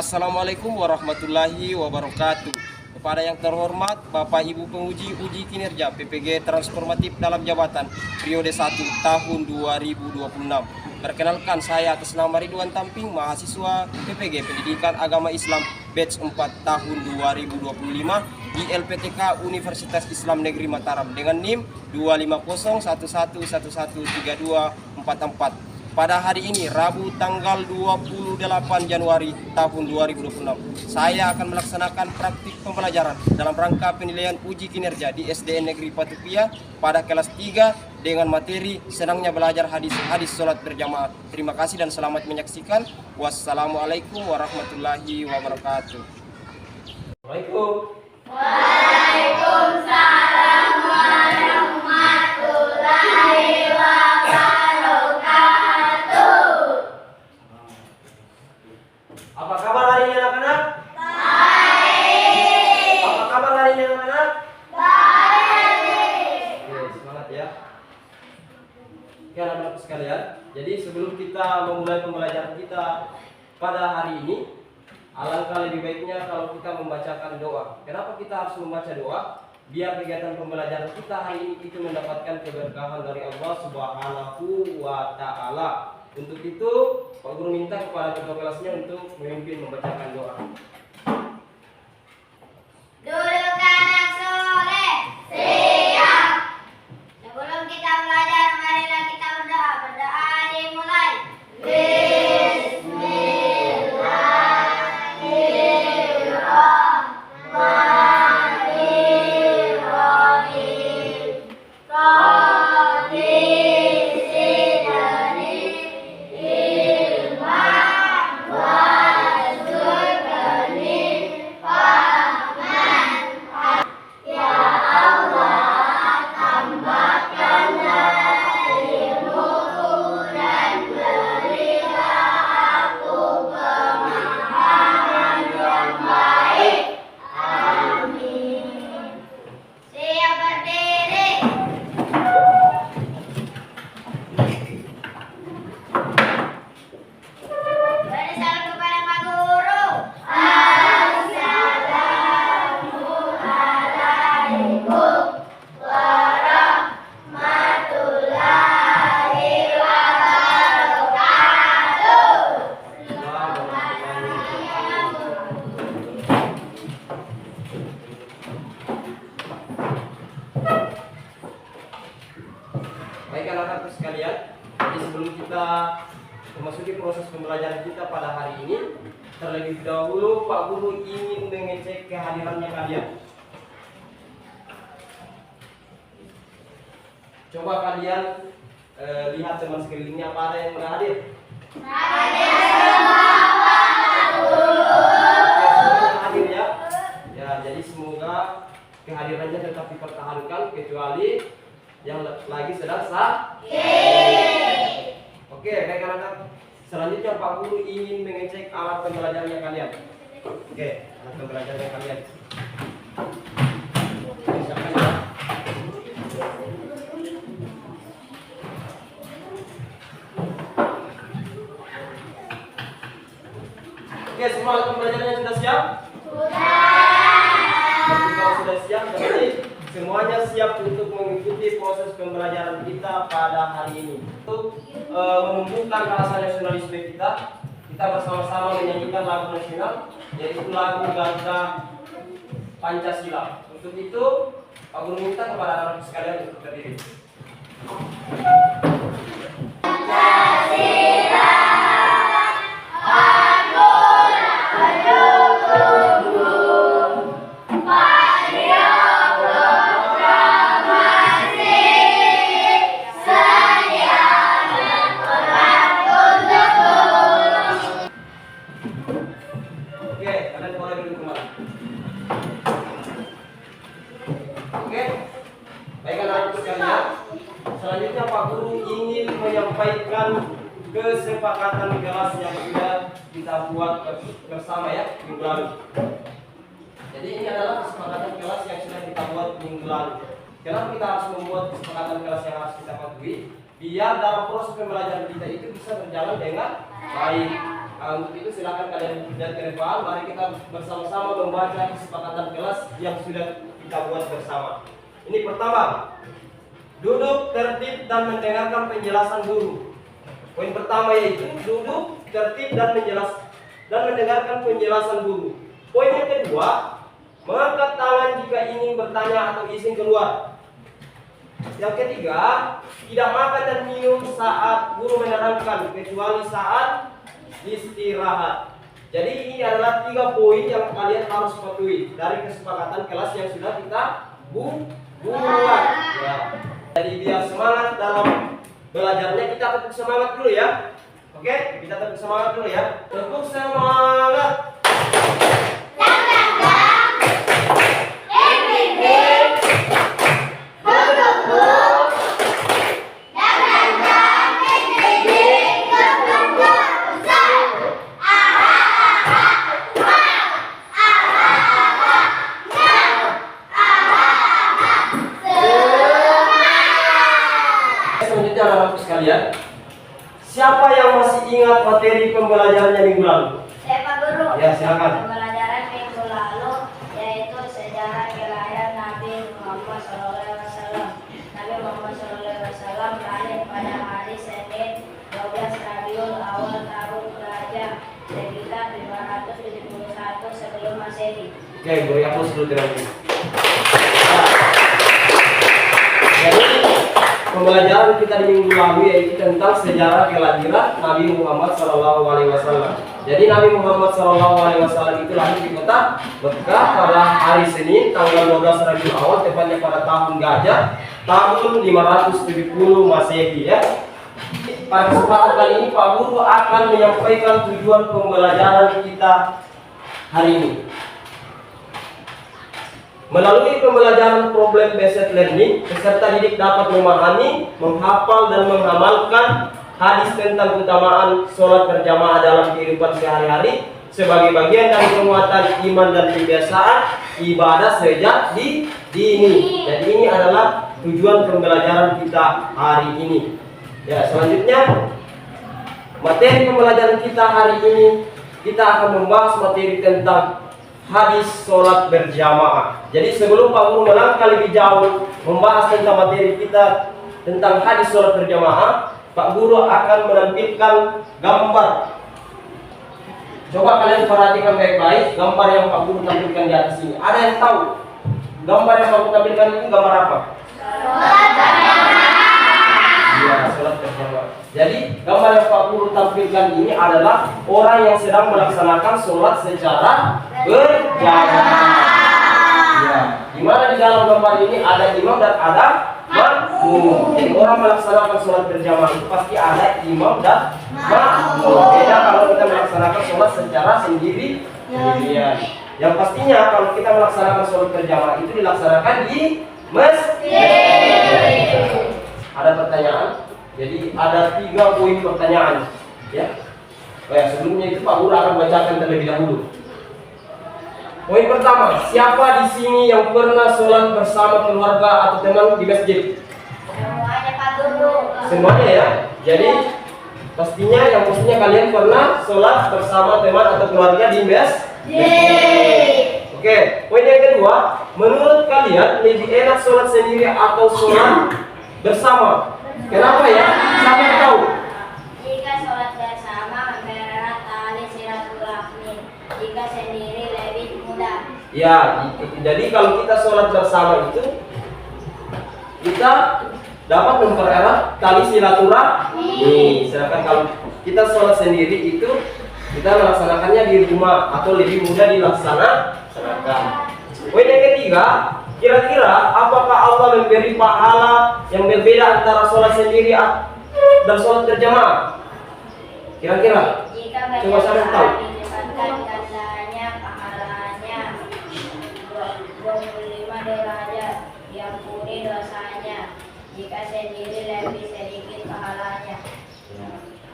Assalamualaikum warahmatullahi wabarakatuh. Kepada yang terhormat Bapak Ibu penguji uji kinerja PPG Transformatif dalam Jabatan periode 1 tahun 2026. Perkenalkan, saya atas nama Ridwan Tamping, mahasiswa PPG Pendidikan Agama Islam batch 4 tahun 2025 di LPTK Universitas Islam Negeri Mataram dengan NIM 25011113244. Pada hari ini, Rabu tanggal 28 Januari tahun 2026, saya akan melaksanakan praktik pembelajaran dalam rangka penilaian uji kinerja di SDN Negeri Patupia pada kelas 3 dengan materi senangnya belajar hadis sholat berjamaah. Terima kasih dan selamat menyaksikan. Wassalamualaikum warahmatullahi wabarakatuh. Waalaikumsalam warahmatullahi wabarakatuh. Apa kabar hari ini anak-anak? Baik. Apa kabar hari ini anak-anak? Baik. Oke, semangat ya. Oke anak-anak sekalian, jadi sebelum kita memulai pembelajaran kita pada hari ini, alangkah lebih baiknya kalau kita membacakan doa. Kenapa kita harus membaca doa? Biar kegiatan pembelajaran kita hari ini itu mendapatkan keberkahan dari Allah Subhanahu wa Ta'ala. Untuk itu, Pak Guru minta kepada ketua kelasnya untuk memimpin membacakan doa. Duduk anak soleh. Siap. Sebelum kita belajar, marilah kita berdoa. Berdoa dimulai. Baik anak-anak sekalian, jadi sebelum kita memasuki proses pembelajaran kita pada hari ini, terlebih dahulu Pak Guru ingin mengecek kehadirannya kalian. Coba kalian lihat teman sekelilingnya, apa ada yang nggak hadir? Hadir ya. Ya, jadi semoga kehadirannya tetap dipertahankan kecuali yang lagi sedang sakit. Oke, baik anak-anak. Selanjutnya Pak Guru ingin mengecek alat pembelajarannya kalian. Oke, alat pembelajarannya kalian. Silakan ya. Oke, semua alat pembelajarannya sudah siap? Kalau sudah siap, berarti semuanya siap untuk mengikuti proses pembelajaran kita pada hari ini. Untuk menumbuhkan rasa nasionalisme kita bersama-sama menyanyikan lagu nasional, yaitu lagu Gagah Pancasila. Untuk itu, Pak Guru minta kepada anak-anak sekalian untuk berdiri. Selanjutnya Pak Guru ingin menyampaikan kesepakatan kelas yang sudah kita buat bersama ya minggu lalu. Jadi ini adalah kesepakatan kelas yang sudah kita buat minggu lalu. Kenapa kita harus membuat kesepakatan kelas yang harus kita patuhi? Biar dalam proses pembelajaran kita itu bisa berjalan dengan baik. Untuk itu silakan kalian lihat ke depan. Mari kita bersama-sama membaca kesepakatan kelas yang sudah kita buat bersama. Ini pertama, duduk tertib dan mendengarkan penjelasan guru. Poin pertama yaitu duduk tertib dan mendengarkan penjelasan guru. Poin yang kedua, mengangkat tangan jika ingin bertanya atau izin keluar. Yang ketiga, tidak makan dan minum saat guru menerangkan kecuali saat istirahat. Jadi ini adalah 3 poin yang kalian harus patuhi dari kesepakatan kelas yang sudah kita buat. Ya. Jadi biar semangat dalam belajarnya, kita tepuk semangat dulu ya. Oke, kita tepuk semangat dulu ya. Tepuk semangat. Selanjutnya anak-anak sekalian, siapa yang masih ingat materi pembelajarannya minggu lalu? Saya Pak Guru. Ya, silakan. Pembelajaran minggu lalu yaitu sejarah kelahiran Nabi Muhammad SAW. Nabi Muhammad SAW lahir pada hari Senin 12 Rabiul Awal tahun Gajah sekitar 571 sebelum Masehi. Oke, beri aplaus dulu terlebih. Jadi pembelajaran kita di minggu lalu yaitu tentang sejarah kelahiran Nabi Muhammad SAW. Jadi Nabi Muhammad SAW itu lahir di kota Mekah pada hari Senin tanggal 12 Rabiul Awal, tepatnya pada tahun Gajah tahun 570 Masehi ya. Pada kesempatan kali ini Pak Guru akan menyampaikan tujuan pembelajaran kita hari ini. Melalui pembelajaran problem based learning, peserta didik dapat memahami, menghafal dan mengamalkan hadis tentang keutamaan sholat berjamaah dalam kehidupan sehari-hari sebagai bagian dari penguatan iman dan kebiasaan ibadah sejak dini. Jadi ini adalah tujuan pembelajaran kita hari ini. Ya, selanjutnya materi pembelajaran kita hari ini, kita akan membahas materi tentang hadis sholat berjamaah. Jadi sebelum Pak Guru melangkah lebih jauh membahas tentang materi kita tentang hadis sholat berjamaah, Pak Guru akan menampilkan gambar. Coba kalian perhatikan baik-baik gambar yang Pak Guru tampilkan di atas ini. Ada yang tahu gambar yang Pak Guru tampilkan ini gambar apa? Iya, sholat berjamaah. Jadi gambar yang Pak Guru tampilkan ini adalah orang yang sedang melaksanakan sholat secara berjamaah. Ya, di mana di dalam gambar ini ada imam dan ada makmum. Jadi orang melaksanakan sholat berjamaah itu pasti ada imam dan makmum. Beda kalau kita melaksanakan sholat secara sendirian. Yang pastinya kalau kita melaksanakan sholat berjamaah itu dilaksanakan di masjid. Ada pertanyaan? Jadi ada 3 poin pertanyaan. Ya. Sebelumnya itu Pak Guru akan bacakan terlebih dahulu. Poin pertama, siapa di sini yang pernah sholat bersama keluarga atau teman di masjid? Semuanya Pak Guru. Semuanya ya. Jadi pastinya kalian pernah sholat bersama teman atau keluarga di masjid. Oke, poin yang kedua, menurut kalian lebih enak sholat sendiri atau sholat bersama? Kenapa ya? Siapa yang tahu? Jika sholat bersama mempererat tali silaturahmi, jika sendiri lebih mudah. Ya, jadi kalau kita sholat bersama itu kita dapat mempererat tali silaturahmi. Sedangkan kalau kita sholat sendiri itu kita melaksanakannya di rumah atau lebih mudah dilaksanakan. Poin yang ketiga, kira-kira apakah Allah memberi pahala yang berbeda antara sholat sendiri dan sholat berjamaah? Kira-kira? Jika Coba saya tahu. dilipatkan gandanya pahalanya 25 derajat, diampuni dosanya. Jika sendiri lebih sedikit pahalanya.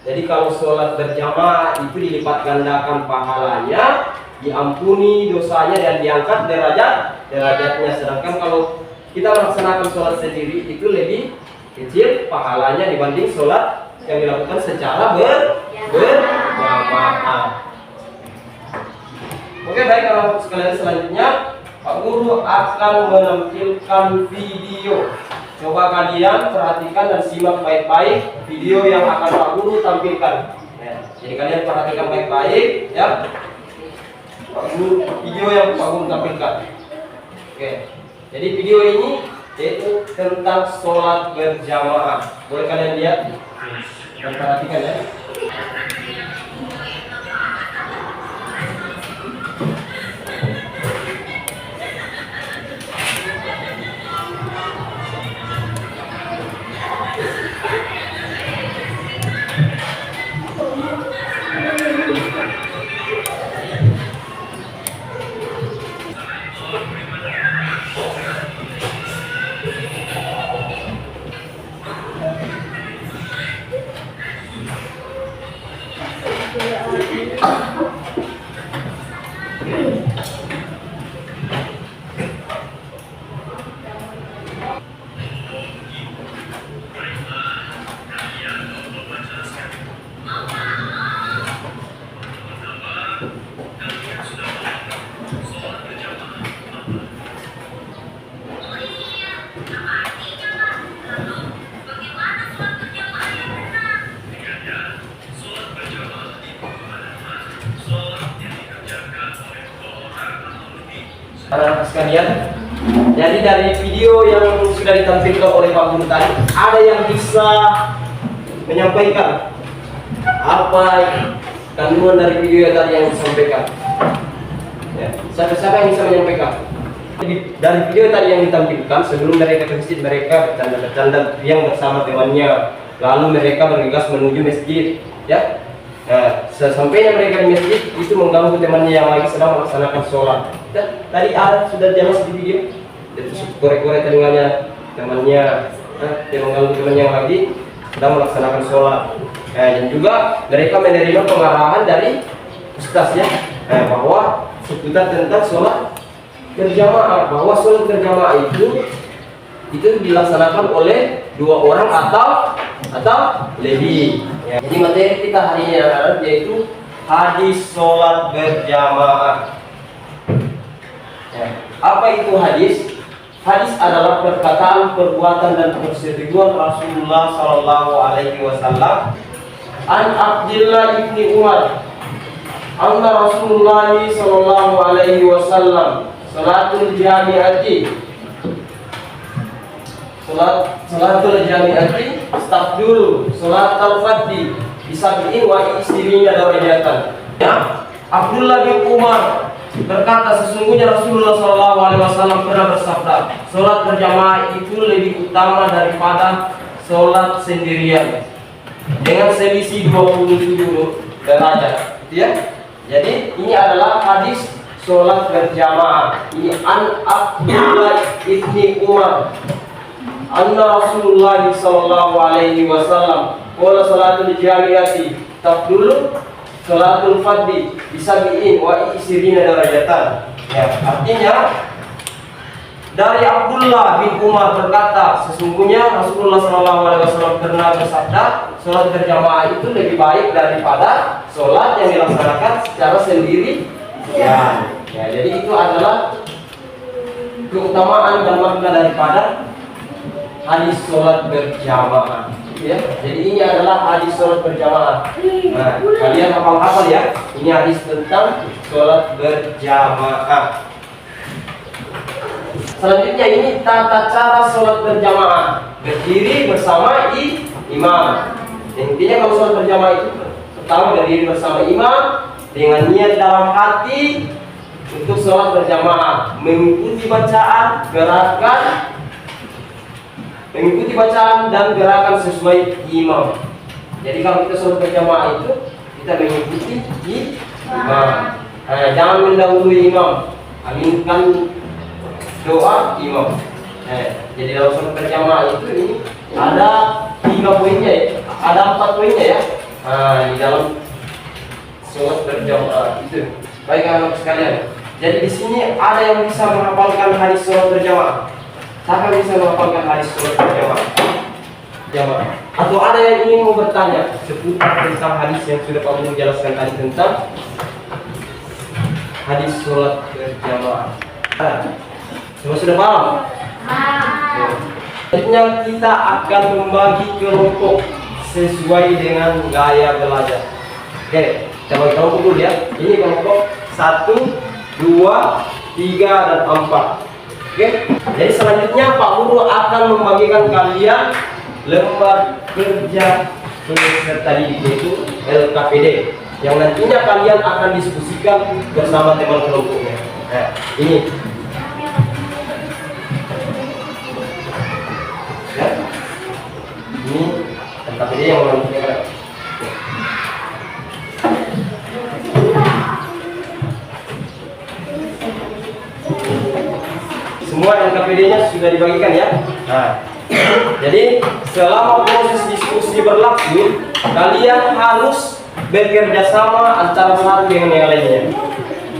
Jadi kalau sholat berjamaah itu dilipat gandakan pahalanya, diampuni dosanya dan diangkat derajatnya. Sedangkan kalau kita melaksanakan sholat sendiri itu lebih kecil pahalanya dibanding sholat yang dilakukan secara berjamaah. berjamaah. Oke, baik anak sekalian, selanjutnya Pak Guru akan menampilkan video. Coba kalian perhatikan dan simak baik-baik video yang akan Pak Guru tampilkan. Ya, jadi kalian perhatikan baik-baik ya. Pak Guru, video yang Pak Guru tampilkan. Oke, jadi video ini yaitu tentang sholat berjamaah. Boleh kalian lihat dan perhatikan ya. Anak-anak sekalian, jadi dari video yang sudah ditampilkan oleh Pak Guru tadi, ada yang bisa menyampaikan apa kandungan dari video yang tadi yang disampaikan? Ya, siapa yang bisa menyampaikan? Dari video tadi yang ditampilkan, sebelum mereka ke masjid, mereka bercanda-bercanda yang bersama temannya, lalu mereka bergegas menuju masjid, ya. Nah, sesampainya mereka di masjid itu mengganggu temannya yang lagi sedang melaksanakan sholat. Dan tadi sudah jelas di video, dan korek-korek telinganya temannya, dia mengganggu temannya yang lagi sedang melaksanakan sholat. Dan juga mereka menerima pengarahan dari ustaz ya, bahwa seputar tentang sholat berjamaah, bahwa sholat berjamaah itu dilaksanakan oleh 2 orang atau lebih. Ya, jadi materi kita hari ini adalah yaitu hadis sholat berjamaah. Ya, apa itu hadis? Hadis adalah perkataan, perbuatan dan persetujuan Rasulullah Shallallahu Alaihi Wasallam. An Abdullah ibni Umar, anna Rasulullah Shallallahu Alaihi Wasallam salatul jami'ati. Salatul jami'ati astagfirullah salat al-fadhi bisabi'in wa isriina darajatan. Ya, Abdullah bin Umar berkata, sesungguhnya Rasulullah SAW pernah bersabda, salat berjamaah itu lebih utama daripada salat sendirian dengan selisih 27 derajat. Ya. Jadi ini adalah hadis salat berjamaah. Ini an Abdullah ibni Umar, anna Rasulullah sallallahu alaihi wasallam qala salatul jami'ati tafdulu salatul fadhi bisabi'in wa isrina darajatan. Ya, artinya dari Abdullah bin Umar berkata, sesungguhnya Rasulullah sallallahu alaihi wasallam pernah bersabda, salat berjamaah itu lebih baik daripada salat yang dilaksanakan secara sendiri. Ya, jadi itu adalah keutamaan dan makna daripada hadis sholat berjamaah, ya. Jadi ini adalah hadis sholat berjamaah. Nah, kalian hafal-hafal ya. Ini hadis tentang sholat berjamaah. Selanjutnya ini tata cara sholat berjamaah. Berdiri bersama imam. Intinya kalau sholat berjamaah itu pertama berdiri bersama imam dengan niat dalam hati untuk sholat berjamaah, mengikuti bacaan, dan gerakan sesuai imam. Jadi kalau kita sholat berjamaah itu kita mengikuti imam. Jangan mendahului imam. Aminkan doa imam. Jadi dalam sholat berjamaah itu ini ada 3 poinnya ya. Ada 4 poinnya ya. Di dalam sholat berjamaah itu. Baik anak sekalian. Jadi di sini ada yang bisa menghafalkan hadis sholat berjamaah. Siapa bisa menghafalkan hadis sholat berjamaah? jamaah. Atau ada yang ingin mau bertanya seputar tentang hadis yang sudah Pak Guru jelaskan tadi tentang hadis sholat berjamaah? Semua sudah paham? Selanjutnya kita akan membagi kelompok sesuai dengan gaya belajar. Oke, kita bagi kelompok dulu ya. Ini kelompok 1, 2, 3, dan 4. Oke, jadi selanjutnya Pak Guru akan membagikan kalian lembar kerja peserta didik, yaitu LKPD, yang nantinya kalian akan diskusikan bersama teman kelompoknya. Nah, ini ya, ini LKPD yang menentukan. Semua LKPD-nya sudah dibagikan ya. Nah, jadi selama proses diskusi berlangsung, kalian harus bekerja sama antara satu dengan yang lainnya.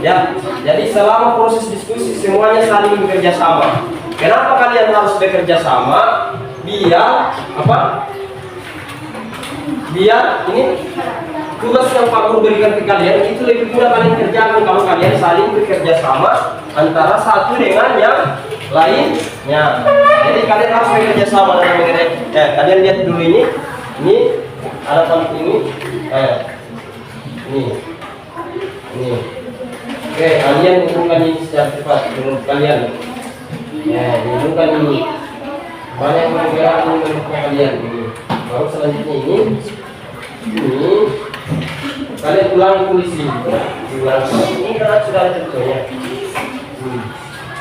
Ya, jadi selama proses diskusi semuanya saling bekerja sama. Kenapa kalian harus bekerja sama? Biar apa? Biar ini tugas yang Pak Guru berikan ke kalian itu lebih mudah kalian kerjakan kalau kalian saling bekerja sama antara satu dengan yang lainnya. Jadi kalian harus bekerja sama dalam mengerjakan. Kalian lihat dulu ini ada tempat ini, ini. Oke, kalian hubungkan ini secara cepat menurut kalian. Ya, hubungkan ini. Banyak yang bergerak menurut kalian ini. Baru selanjutnya ini. Kalian ulangi tulis ini. Ini karena sudah ada contohnya.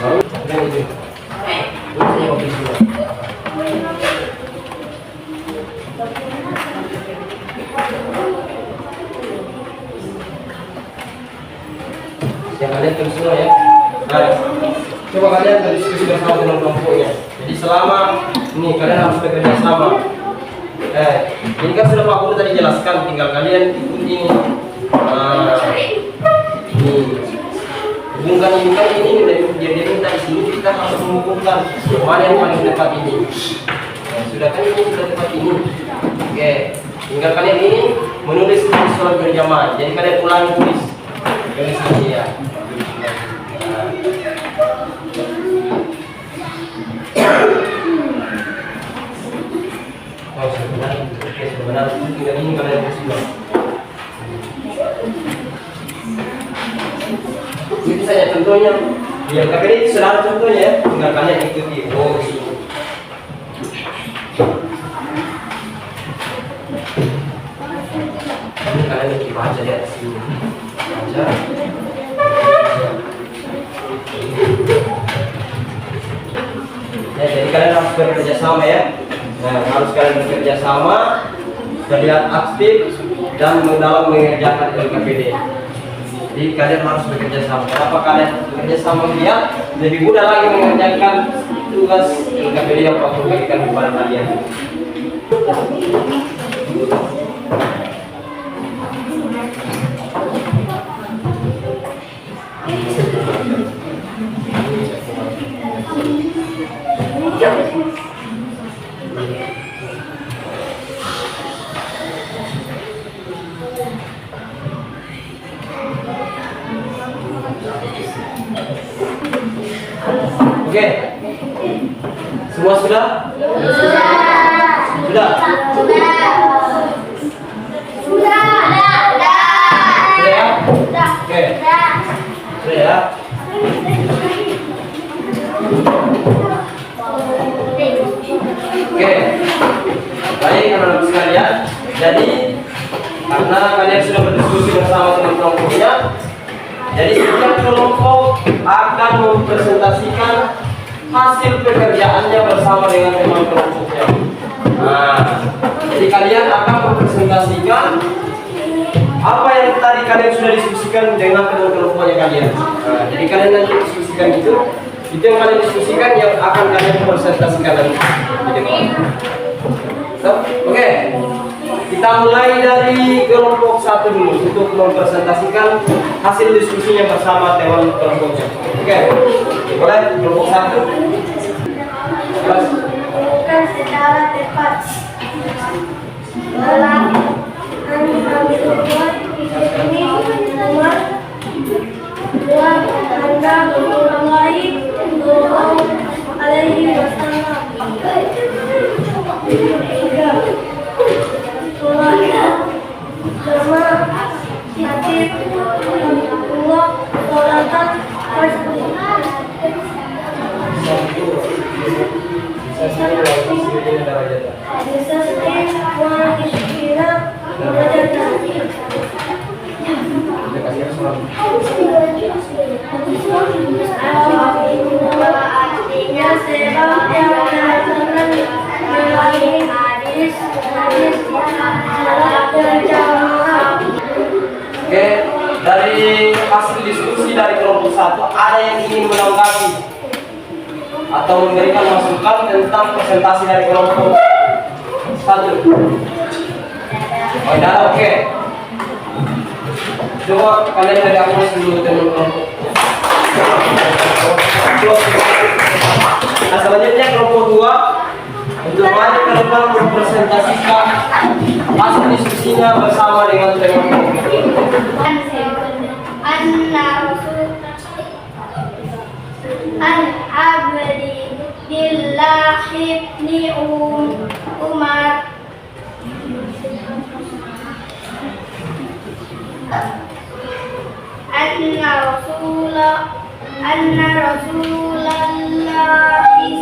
Baru dan itu. Ini yang kedua. Yang kalian tulis semua ya. Nah, coba kalian berdiskusi bersama dengan kelompoknya. Jadi selama ini kalian harus bekerja sama. Ini kan sudah Pak Guru tadi jelaskan, tinggal kalian ikut ini. Ini hubungkan ini dia minta di sini kita harus menghubungkan mana yang paling dekat ini. Sudah kan ini sudah tepat ini. Oke, tinggal kalian ini menulis sholat berjamaah. Jadi kalian ulangi tulis ini ya. Sebenarnya tinggal ini kalian tulis. Ini saja contohnya. Ya, tapi ini sudah ada contohnya. Tinggal kalian ikuti. Oh, ini. Ini kalian lagi baca di atas sini. Baca. Ya, jadi kalian harus bekerja sama ya. Nah, harus kalian bekerja sama, terlihat aktif dan dalam mengerjakan LKPD. Jadi kalian harus bekerja sama. Kenapa kalian bekerja sama? Biar lebih mudah lagi mengerjakan tugas LKPD yang Pak Guru berikan kepada kalian. Oke, semua sudah? Sudah? Sudah ya? Oke, sudah ya? Oke, baik anak-anak sekalian. Jadi karena kalian sudah berdiskusi bersama teman-temannya, jadi setiap kelompok akan mempresentasikan hasil pekerjaannya bersama dengan teman kelompoknya. Nah, jadi kalian akan mempresentasikan apa yang tadi kalian sudah diskusikan dengan teman kelompoknya kalian. Nah, jadi kalian nanti diskusikan itu yang kalian diskusikan yang akan kalian presentasikan nanti di depan. Oke. Kita mulai dari kelompok 1 dulu untuk mempresentasikan hasil diskusinya bersama teman kelompoknya. Oke, mulai kelompok 1. Bukan secara tepat Artinya sebab yang berdasarkan melalui hadis salat berjamaah. Oke, dari hasil diskusi dari kelompok 1 ada yang ingin menanggapi atau memberikan masukan tentang presentasi dari kelompok 1? Oh, tidak, oke. Coba kalian dari aku dulu dengan kelompok. Nah, selanjutnya kelompok 2 untuk maju ke depan mempresentasikan hasil diskusinya bersama dengan kelompok. An Abdillah ibni Umar anna Rasulullah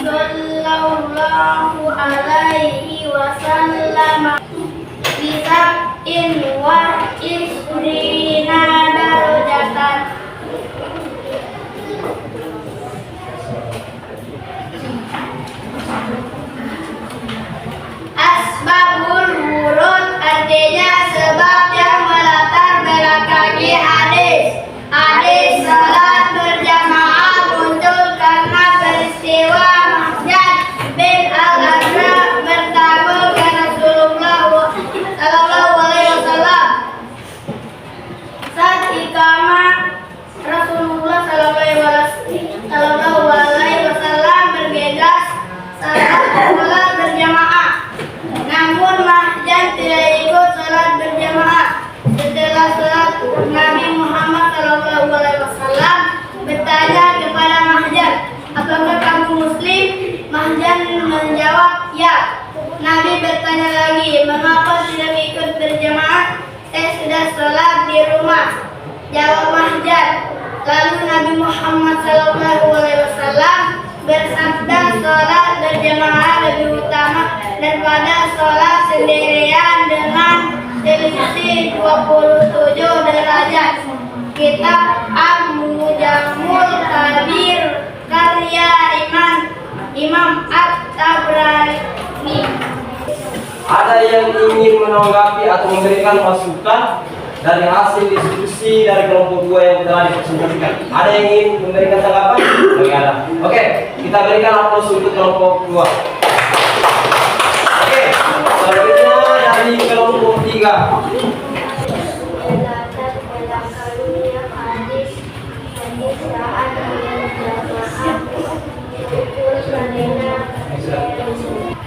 sallallahu alaihi wasallam bisab'in wa isrina darajatan. Asbabul wurud artinya sebab yang melatar belakangi hadis. Hadis salat berjamaah muncul karena peristiwa Mahjan bin Al-Azra bertemu dengan Rasulullah sallallahu alaihi wasallam. Saat iqamah Rasulullah sallallahu alaihi wasallam bergegas salat berjamaah. Namun Mahjan tidak ikut salat berjamaah. Setelah salat, Nabi Muhammad SAW bertanya kepada Mahjan, apakah kamu Muslim? Mahjan menjawab, ya. Nabi bertanya lagi, mengapa tidak ikut berjamaah? Saya sudah salat di rumah, jawab Mahjan. Lalu Nabi Muhammad SAW bersabda, salat berjamaah lebih utama daripada salat sendirian dengan selisih 27 derajat. Kitab Al-Mujamul Kabir karya Imam At-Tabrani. Ada yang ingin menanggapi atau memberikan masukan dari hasil diskusi dari kelompok 2 yang telah dipresentasikan? Ada yang ingin memberikan tanggapan? Tidak ada. Oke, kita berikan aplaus untuk kelompok 2. Oke, selanjutnya dari kelompok 3.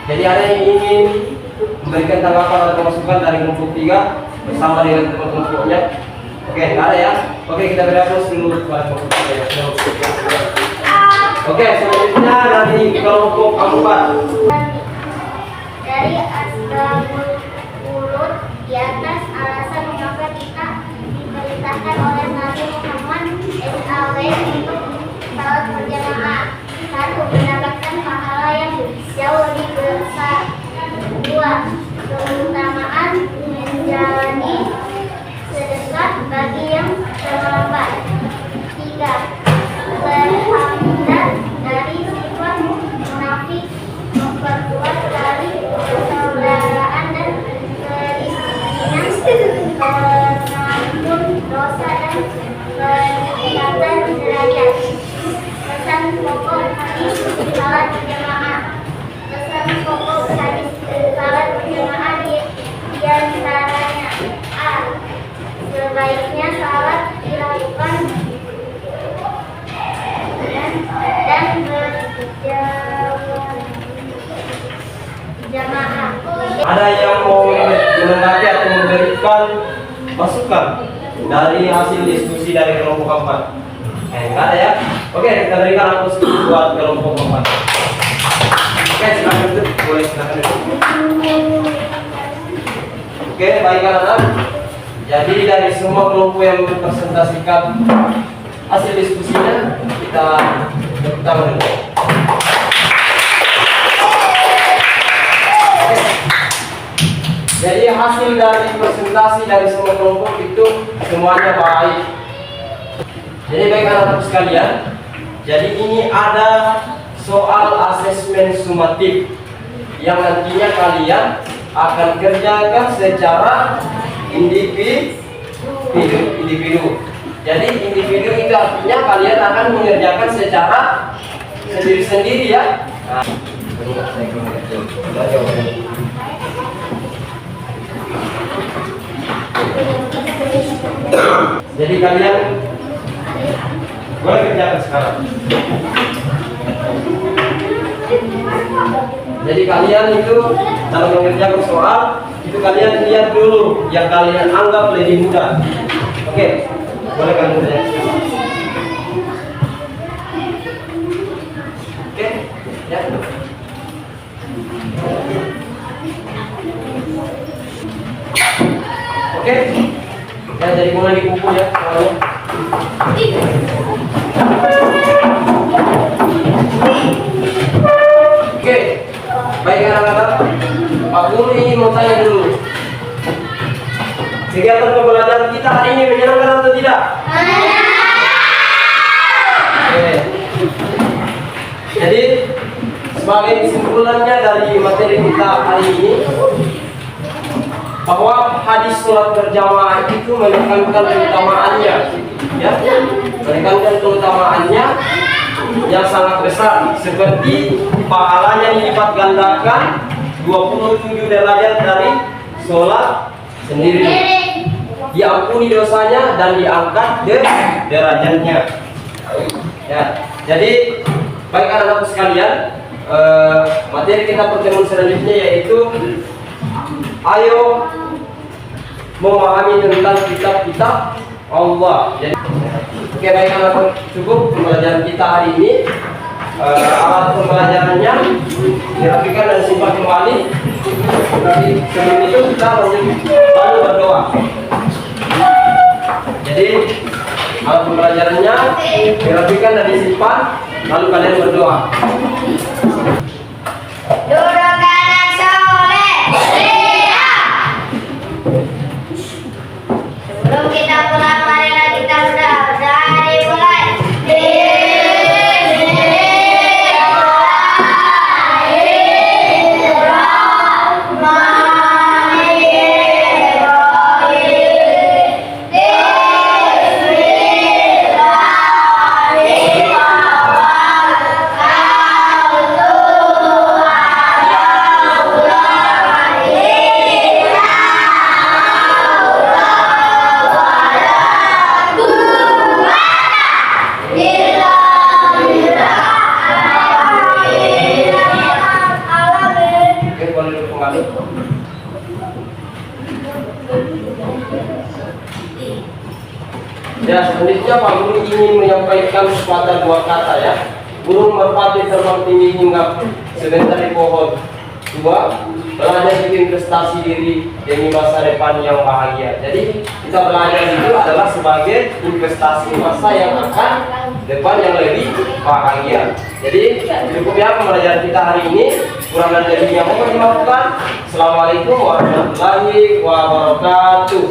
Jadi ada yang ingin memberikan tanggapan atau masukan dari kelompok 3 bersama dengan kelompok-kelompoknya? Oke, nggak ada ya? Oke, kita beri aplaus dulu kepada kelompok 3 ya. Oke, selanjutnya dari kelompok 4. Dari asbabul wurud di atas alasan mengapa kita diperintahkan oleh Nabi Muhammad SAW untuk salat berjamaah. 1. Mendapatkan pahala yang jauh lebih besar. 2. Keutamaan menjalani sedekah bagi yang terlambat. 3. Berhamdan dari sifat munafik, memperkuat tali persaudaraan dan perizinan, pengampun dosa dan peningkatan derajat. memberikan masukan dari hasil diskusi dari kelompok 4? Enggak ada ya. Oke, kita berikan aplaus buat kelompok 4. Oke, silakan duduk. Boleh silakan duduk. Oke, baik anak-anak. Jadi dari semua kelompok yang mempresentasikan hasil diskusinya, kita tepuk tangan dulu. Oke. Jadi hasil dari presentasi dari semua kelompok itu semuanya baik. Jadi baik anak-anak sekalian, jadi ini ada soal asesmen sumatif yang nantinya kalian akan kerjakan secara individu. Jadi individu itu artinya kalian akan mengerjakan secara sendiri-sendiri ya. Nah, jadi kalian boleh kerjakan sekarang. Jadi kalian itu dalam mengerjakan soal itu kalian lihat dulu yang kalian anggap lebih mudah. Oke, boleh kalian kerjakan. Oke, ya. Oke, ya jadi mulai dikumpul ya soalnya. Oke, baik anak-anak, Pak Guru ingin mau tanya dulu. Kegiatan pembelajaran kita hari ini menyenangkan atau tidak? Oke. Jadi sebagai kesimpulannya dari materi kita hari ini, bahwa hadis sholat berjamaah itu menekankan keutamaannya, ya, menekankan keutamaannya yang sangat besar, seperti pahalanya dilipat gandakan 27 derajat dari sholat sendiri, diampuni dosanya dan diangkat derajatnya. Ya, jadi baik anak-anak sekalian, materi kita pertemuan selanjutnya yaitu ayo memahami tentang kitab-kitab Allah. Jadi, oke baik anak-anak, cukup pembelajaran kita hari ini. Alat pembelajarannya dirapikan dan simpan kembali. Tapi sebelum itu kita lalu berdoa. Jadi alat pembelajarannya dirapikan dan disimpan, lalu kalian berdoa. Duduk anak soleh. Sebelum kita pulang, marilah kita berdoa dimulai. Ya, selanjutnya Pak Guru ingin menyampaikan sepatah dua kata ya. Burung merpati terbang tinggi hingga sebentar di pohon. 2. Belajar bikin prestasi diri demi masa depan yang bahagia. Jadi kita belajar itu adalah sebagai investasi masa yang akan depan yang lebih bahagia. Jadi cukup ya pembelajaran kita hari ini. Kurang dan lebihnya mohon dimaafkan. Assalamualaikum warahmatullahi wabarakatuh.